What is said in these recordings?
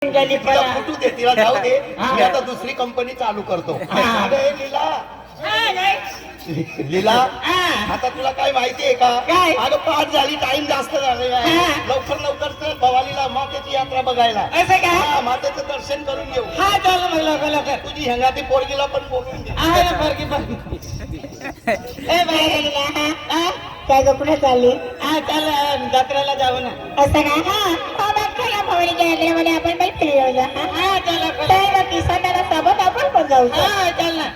गेली तिला पळा. फुटू दे, तिला जाऊ दे. हा. मी आता दुसरी कंपनी चालू करतो. हा. अरे लीला, हा, काय? लीला, हा. आता तुला काय माहितीये का? काय? अगं 5 झाली, टाइम जास्त झालेला आहे. हा. लवकर लवकर चल भवानीला मातेची यात्रा बघायला. असं का? हा, मातेचं दर्शन करून येऊ. हा चल मग लवकर लवकर. तुझी हंगाती पोरगीला पण बोलून घे. आहे ना पोरगी पण. ए बाई गेला. हा? काय ग कुठे चालली हा चल जत्रेला जाऊ ना. असं का भवानीच्या यात्रेमध्ये आपण पण फिरू जाऊ हा चल लवकर. काय मग किसानाला सोबत आपण पण जाऊ हा चल ना.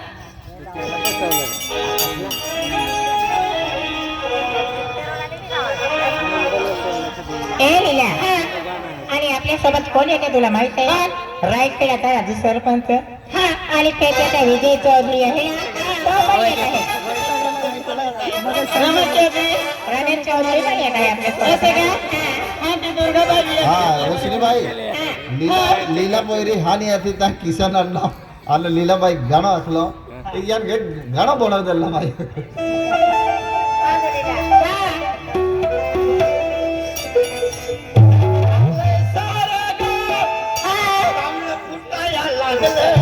ए लीला आणि आपल्या सोबत कोण येते तुला माहित आहे रायखेड्याचा राजू सरपंच हा आणि पेट्याचा विजय चौधरी आहे तो पण येत आहे रमेश चौधरी पण येत आहे आपल्या असं का? हा ती दुर्गाबाई आहे. हा रोशनीबाई लीलाबाई हानी अति त्या किसन अण्णा आणि लीलाबाई गाणं असलं यान गाणं बनव दिलं माई चांगलं फुटायला लागलं.